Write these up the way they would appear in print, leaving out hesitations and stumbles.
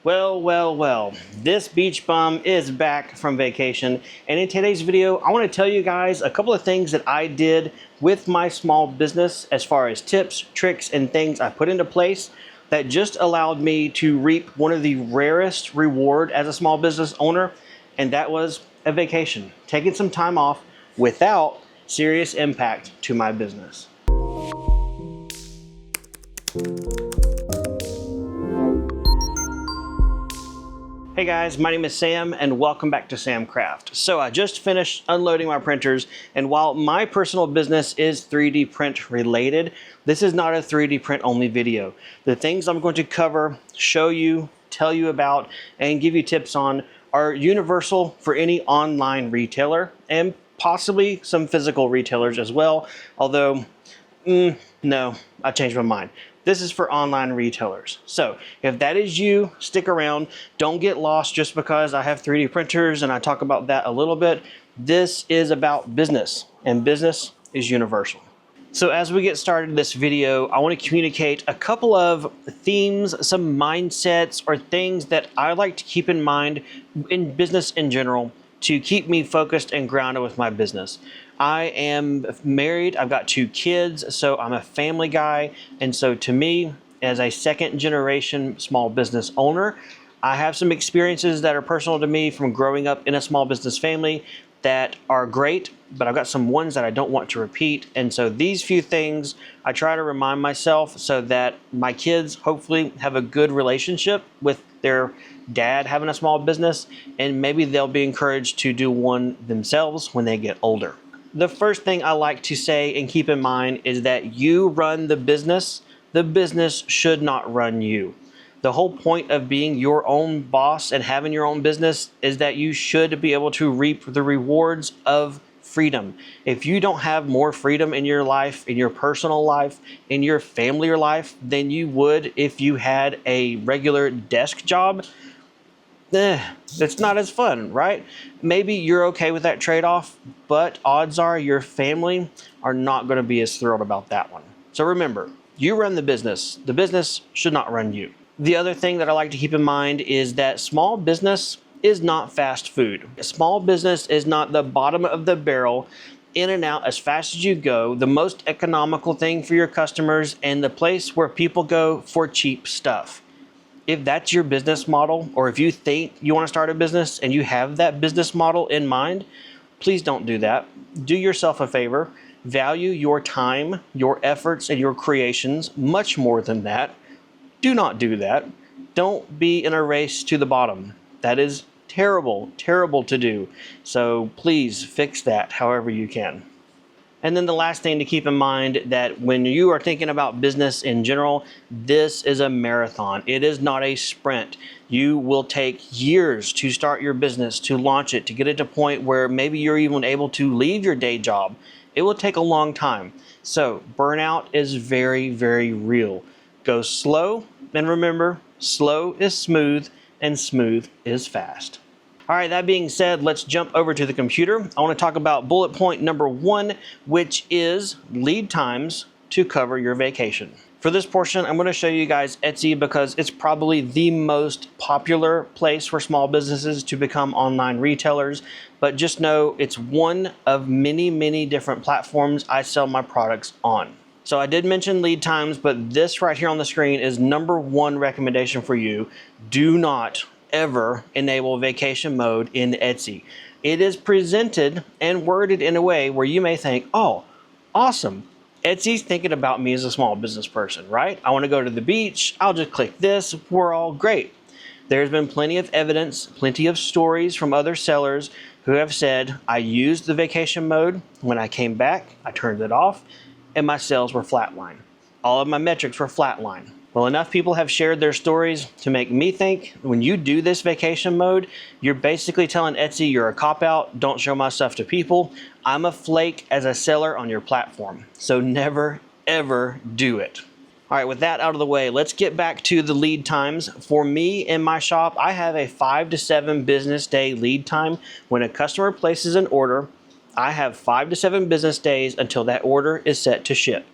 Well, this beach bum is back from vacation, and in today's video I want to tell you guys a couple of things that I did with my small business as far as tips, tricks, and things I put into place that just allowed me to reap one of the rarest reward as a small business owner, and that was a vacation, taking some time off without serious impact to my business. Hey guys, my name is Sam and welcome back to Samcraft. So I just finished unloading my printers, and while my personal business is 3D print related, this is not a 3D print only video. The things I'm going to cover, show you, tell you about, and give you tips on are universal for any online retailer and possibly some physical retailers as well. Although, no, I changed my mind. This is for online retailers. So if that is you, stick around. Don't get lost just because I have 3D printers and I talk about that a little bit. This is about business, and business is universal. So as we get started this video, I want to communicate a couple of themes, some mindsets or things that I like to keep in mind in business in general to keep me focused and grounded with my business. I am married, I've got 2 kids, so I'm a family guy. And so to me, as a second generation small business owner, I have some experiences that are personal to me from growing up in a small business family that are great, but I've got some ones that I don't want to repeat. And so these few things I try to remind myself so that my kids hopefully have a good relationship with their dad having a small business, and maybe they'll be encouraged to do one themselves when they get older. The first thing I like to say and keep in mind is that you run the business should not run you. The whole point of being your own boss and having your own business is that you should be able to reap the rewards of freedom. If you don't have more freedom in your life, in your personal life, in your family life than you would if you had a regular desk job, it's not as fun, right? Maybe you're okay with that trade-off, but odds are your family are not going to be as thrilled about that one. So remember, you run the business should not run you. The other thing that I like to keep in mind is that small business is not fast food. Small business is not the bottom of the barrel, in and out as fast as you go, the most economical thing for your customers, and the place where people go for cheap stuff. If that's your business model, or if you think you want to start a business and you have that business model in mind, please don't do that. Do yourself a favor. Value your time, your efforts, and your creations much more than that. Do not do that. Don't be in a race to the bottom. That is terrible to do. So please fix that however you can. And then the last thing to keep in mind, that when you are thinking about business in general, this is a marathon. It is not a sprint. You will take years to start your business, to launch it, to get it to a point where maybe you're even able to leave your day job. It will take a long time. So burnout is very, very real. Go slow, and remember, slow is smooth and smooth is fast. All right, that being said, let's jump over to the computer. I want to talk about bullet point number 1, which is lead times to cover your vacation. For this portion, I'm going to show you guys Etsy because it's probably the most popular place for small businesses to become online retailers. But just know it's one of many different platforms I sell my products on. So I did mention lead times, but this right here on the screen is number 1 recommendation for you. Do not ever enable vacation mode in Etsy. It is presented and worded in a way where you may think, oh, awesome. Etsy's thinking about me as a small business person, right? I want to go to the beach. I'll just click this. We're all great. There's been plenty of evidence, plenty of stories from other sellers who have said, I used the vacation mode. When I came back, I turned it off and my sales were flatline. All of my metrics were flatline. Well, enough people have shared their stories to make me think when you do this vacation mode, you're basically telling Etsy you're a cop-out, don't show my stuff to people. I'm a flake as a seller on your platform. So never, ever do it. All right, with that out of the way, let's get back to the lead times. For me in my shop, I have a 5 to 7 business day lead time. When a customer places an order, I have 5 to 7 business days until that order is set to ship.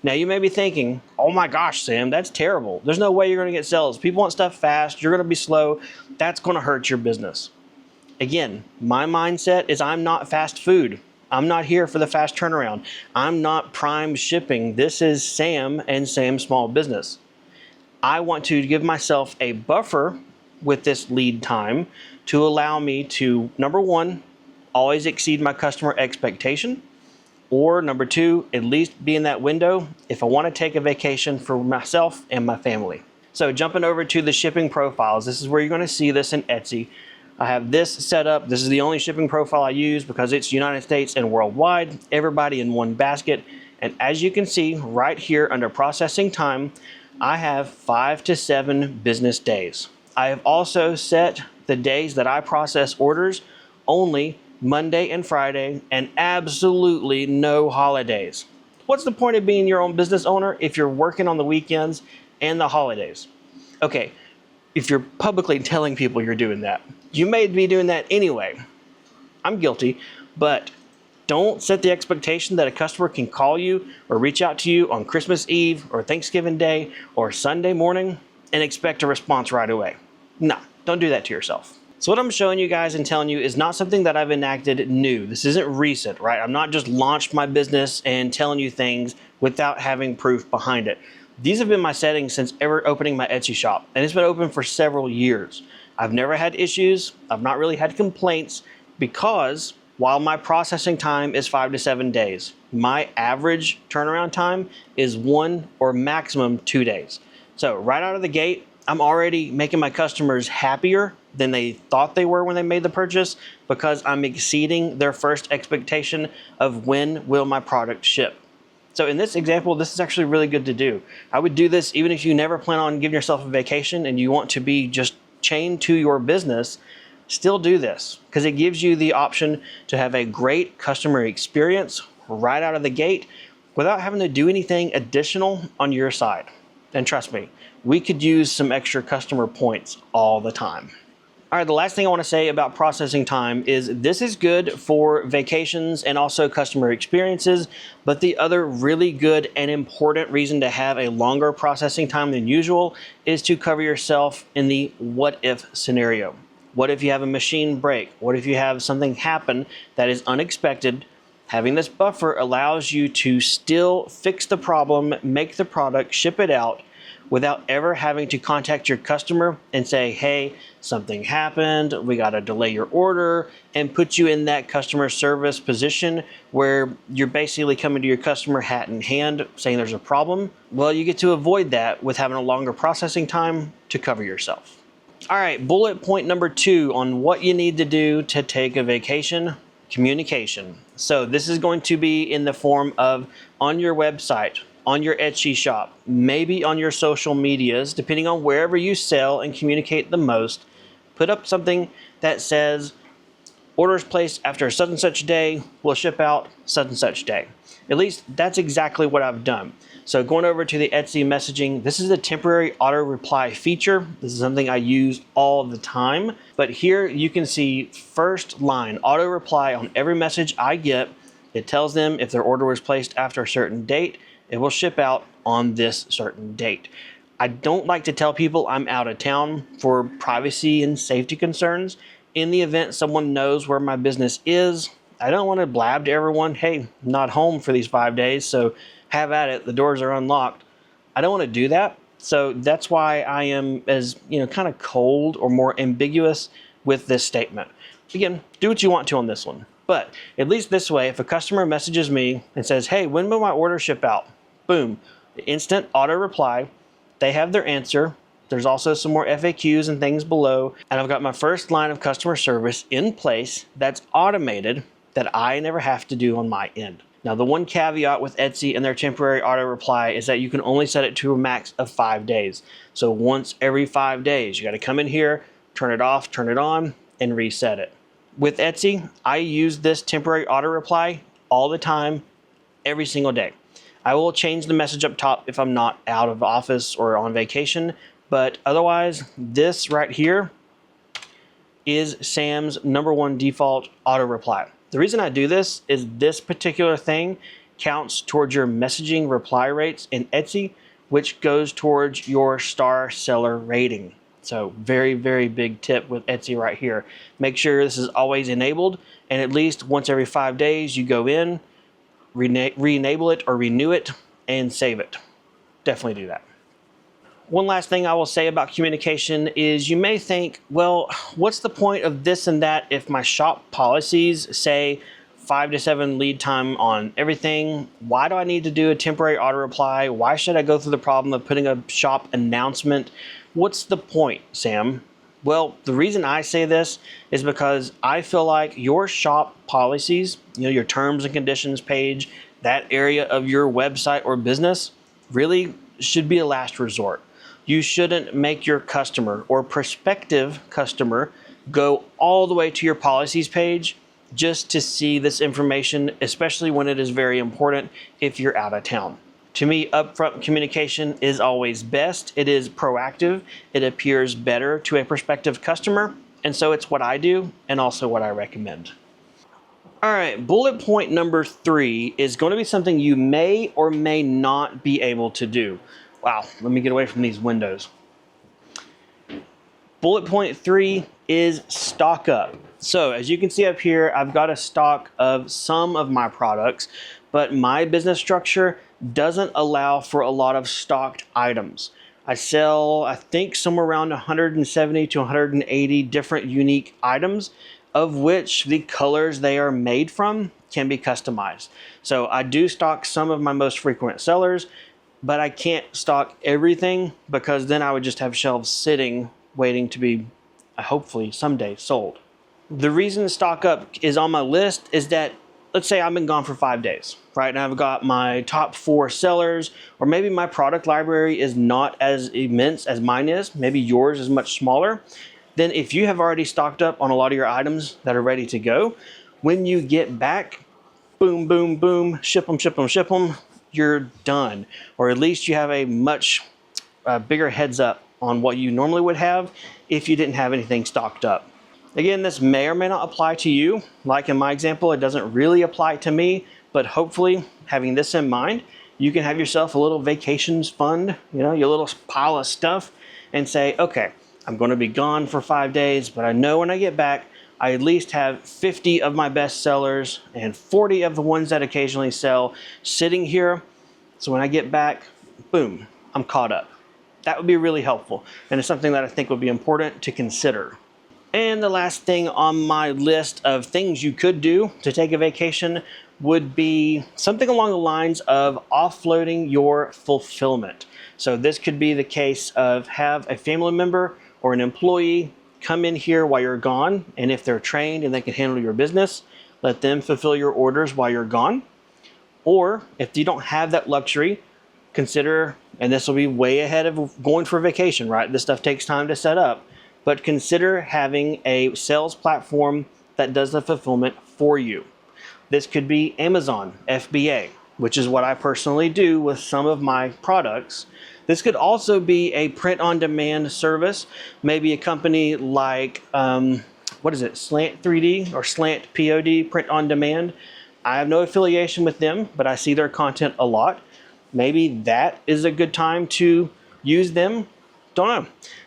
Now you may be thinking, oh my gosh, Sam, that's terrible. There's no way you're gonna get sales. People want stuff fast, you're gonna be slow. That's gonna hurt your business. Again, my mindset is I'm not fast food. I'm not here for the fast turnaround. I'm not prime shipping. This is Sam and Sam Small Business. I want to give myself a buffer with this lead time to allow me to, number one, always exceed my customer expectation, or number two, at least be in that window if I want to take a vacation for myself and my family. So jumping over to the shipping profiles, this is where you're going to see this in Etsy. I have this set up. This is the only shipping profile I use because it's United States and worldwide, everybody in one basket. And as you can see right here under processing time, I have 5 to 7 business days. I have also set the days that I process orders only Monday and Friday, and absolutely no holidays. What's the point of being your own business owner if you're working on the weekends and the holidays? Okay, if you're publicly telling people you're doing that, you may be doing that anyway. I'm guilty, but don't set the expectation that a customer can call you or reach out to you on Christmas Eve or Thanksgiving Day or Sunday morning and expect a response right away. No, don't do that to yourself. So what I'm showing you guys and telling you is not something that I've enacted new. This isn't recent, right? I'm not just launched my business and telling you things without having proof behind it. These have been my settings since ever opening my Etsy shop, and it's been open for several years. I've never had issues. I've not really had complaints because while my processing time is 5 to 7 days, my average turnaround time is 1 or maximum 2 days. So right out of the gate, I'm already making my customers happier than they thought they were when they made the purchase because I'm exceeding their first expectation of when will my product ship. So in this example, this is actually really good to do. I would do this even if you never plan on giving yourself a vacation and you want to be just chained to your business. Still do this because it gives you the option to have a great customer experience right out of the gate without having to do anything additional on your side. And trust me, we could use some extra customer points all the time. All right, the last thing I want to say about processing time is this is good for vacations and also customer experiences, but the other really good and important reason to have a longer processing time than usual is to cover yourself in the what if scenario. What if you have a machine break? What if you have something happen that is unexpected? Having this buffer allows you to still fix the problem, make the product, ship it out, without ever having to contact your customer and say, hey, something happened, we gotta delay your order, and put you in that customer service position where you're basically coming to your customer hat in hand saying there's a problem. Well, you get to avoid that with having a longer processing time to cover yourself. All right, bullet point number 2 on what you need to do to take a vacation: communication. So this is going to be in the form of on your website, on your Etsy shop, maybe on your social medias, depending on wherever you sell and communicate the most. Put up something that says, orders placed after such and such day will ship out such and such day. At least that's exactly what I've done. So going over to the Etsy messaging, this is a temporary auto reply feature. This is something I use all the time. But here you can see first line, auto reply on every message I get. It tells them if their order was placed after a certain date, it will ship out on this certain date. I don't like to tell people I'm out of town for privacy and safety concerns. In the event someone knows where my business is, I don't want to blab to everyone, hey, I'm not home for these 5 days, so have at it, the doors are unlocked. I don't want to do that. So that's why I am as, kind of cold or more ambiguous with this statement. Again, do what you want to on this one. But at least this way, if a customer messages me and says, hey, when will my order ship out? Boom, instant auto reply. They have their answer. There's also some more FAQs and things below. And I've got my first line of customer service in place that's automated that I never have to do on my end. Now, the one caveat with Etsy and their temporary auto reply is that you can only set it to a max of 5 days. So once every 5 days, you got to come in here, turn it off, turn it on, and reset it. With Etsy, I use this temporary auto reply all the time, every single day. I will change the message up top if I'm not out of office or on vacation, but otherwise, this right here is Sam's #1 default auto reply. The reason I do this is this particular thing counts towards your messaging reply rates in Etsy, which goes towards your star seller rating. So very, very big tip with Etsy right here. Make sure this is always enabled, and at least once every 5 days you go in, re-enable it or renew it, and save it. Definitely do that. One last thing I will say about communication is you may think, well, what's the point of this and that if my shop policies say 5 to 7 lead time on everything? Why do I need to do a temporary auto reply? Why should I go through the problem of putting a shop announcement? What's the point, Sam? Well, the reason I say this is because I feel like your shop policies, your terms and conditions page, that area of your website or business really should be a last resort. You shouldn't make your customer or prospective customer go all the way to your policies page just to see this information, especially when it is very important if you're out of town. To me, upfront communication is always best. It is proactive. It appears better to a prospective customer. And so it's what I do and also what I recommend. All right, bullet point number 3 is going to be something you may or may not be able to do. Wow, let me get away from these windows. Bullet point 3 is stock up. So as you can see up here, I've got a stock of some of my products, but my business structure doesn't allow for a lot of stocked items. I sell, I think, somewhere around 170 to 180 different unique items, of which the colors they are made from can be customized. So I do stock some of my most frequent sellers, but I can't stock everything because then I would just have shelves sitting waiting to be hopefully someday sold. The reason stock up is on my list is that, let's say I've been gone for 5 days, right? And I've got my top 4 sellers, or maybe my product library is not as immense as mine is. Maybe yours is much smaller. Then if you have already stocked up on a lot of your items that are ready to go, when you get back, boom, boom, boom, ship them, ship them, ship them, you're done. Or at least you have a much bigger heads up on what you normally would have if you didn't have anything stocked up. Again, this may or may not apply to you. Like in my example, it doesn't really apply to me, but hopefully having this in mind, you can have yourself a little vacations fund, your little pile of stuff, and say, okay, I'm going to be gone for 5 days, but I know when I get back, I at least have 50 of my best sellers and 40 of the ones that occasionally sell sitting here. So when I get back, boom, I'm caught up. That would be really helpful, and it's something that I think would be important to consider. And the last thing on my list of things you could do to take a vacation would be something along the lines of offloading your fulfillment. So this could be the case of have a family member or an employee come in here while you're gone, and if they're trained and they can handle your business, let them fulfill your orders while you're gone. Or if you don't have that luxury, consider, and this will be way ahead of going for vacation, right? This stuff takes time to set up, but consider having a sales platform that does the fulfillment for you. This could be Amazon FBA, which is what I personally do with some of my products. This could also be a print-on-demand service, maybe a company like, Slant 3D or Slant POD, print-on-demand. I have no affiliation with them, but I see their content a lot. Maybe that is a good time to use them. Don't know.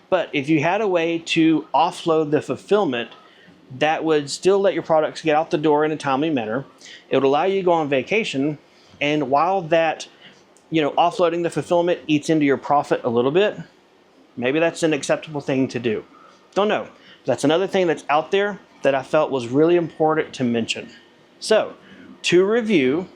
But if you had a way to offload the fulfillment, that would still let your products get out the door in a timely manner. It would allow you to go on vacation. And while that, offloading the fulfillment eats into your profit a little bit, maybe that's an acceptable thing to do. Don't know. That's another thing that's out there that I felt was really important to mention. So, to review,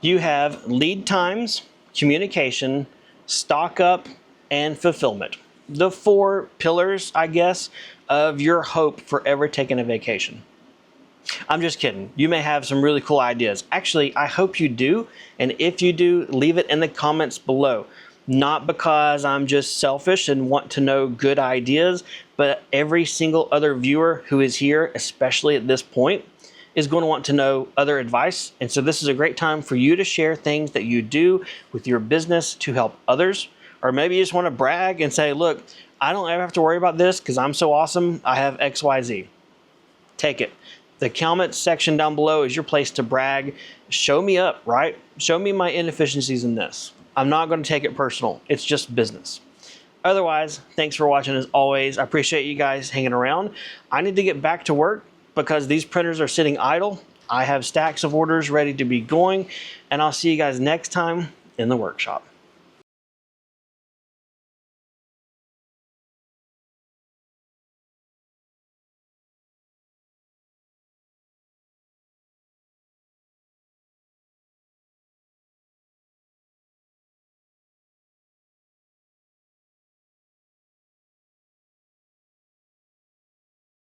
you have lead times, communication, stock up, and fulfillment. The 4 pillars, I guess, of your hope for ever taking a vacation. I'm just kidding. You may have some really cool ideas. Actually, I hope you do. And if you do, leave it in the comments below. Not because I'm just selfish and want to know good ideas, but every single other viewer who is here, especially at this point, is going to want to know other advice. And so this is a great time for you to share things that you do with your business to help others. Or maybe you just want to brag and say, look, I don't ever have to worry about this because I'm so awesome. I have XYZ. Take it. The comment section down below is your place to brag. Show me up, right? Show me my inefficiencies in this. I'm not going to take it personal. It's just business. Otherwise, thanks for watching as always. I appreciate you guys hanging around. I need to get back to work because these printers are sitting idle. I have stacks of orders ready to be going, and I'll see you guys next time in the workshop.